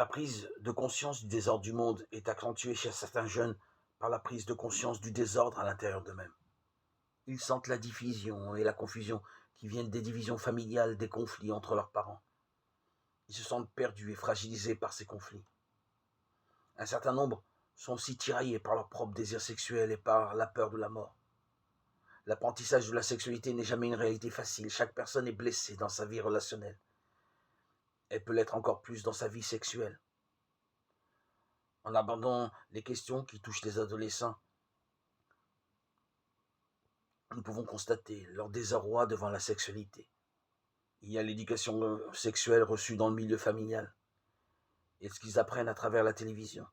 La prise de conscience du désordre du monde est accentuée chez certains jeunes par la prise de conscience du désordre à l'intérieur d'eux-mêmes. Ils sentent la division et la confusion qui viennent des divisions familiales, des conflits entre leurs parents. Ils se sentent perdus et fragilisés par ces conflits. Un certain nombre sont aussi tiraillés par leur propre désir sexuel et par la peur de la mort. L'apprentissage de la sexualité n'est jamais une réalité facile. Chaque personne est blessée dans sa vie relationnelle. Elle peut l'être encore plus dans sa vie sexuelle. En abordant les questions qui touchent les adolescents, nous pouvons constater leur désarroi devant la sexualité. Il y a l'éducation sexuelle reçue dans le milieu familial et ce qu'ils apprennent à travers la télévision,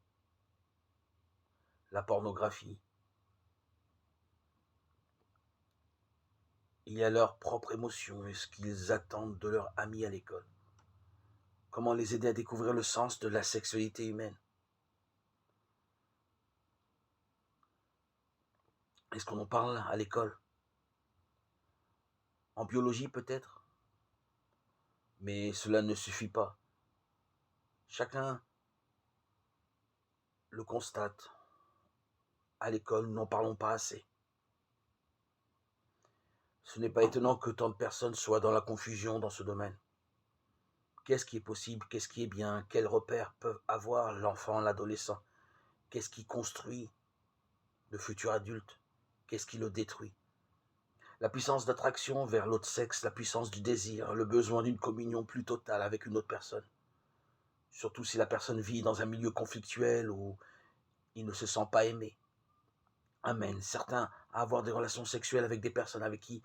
la pornographie. Il y a leurs propres émotions et ce qu'ils attendent de leurs amis à l'école. Comment les aider à découvrir le sens de la sexualité humaine? Est-ce qu'on en parle à l'école? En biologie peut-être? Mais cela ne suffit pas. Chacun le constate. À l'école, nous n'en parlons pas assez. Ce n'est pas étonnant que tant de personnes soient dans la confusion dans ce domaine. Qu'est-ce qui est possible? Qu'est-ce qui est bien? Quels repères peuvent avoir l'enfant, l'adolescent? Qu'est-ce qui construit le futur adulte? Qu'est-ce qui le détruit? La puissance d'attraction vers l'autre sexe, la puissance du désir, le besoin d'une communion plus totale avec une autre personne. Surtout si la personne vit dans un milieu conflictuel où il ne se sent pas aimé. Amène certains à avoir des relations sexuelles avec des personnes avec qui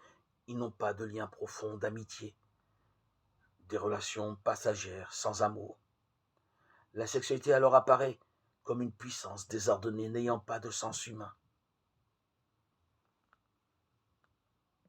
ils n'ont pas de lien profond d'amitié. Des relations passagères, sans amour. La sexualité alors apparaît comme une puissance désordonnée n'ayant pas de sens humain.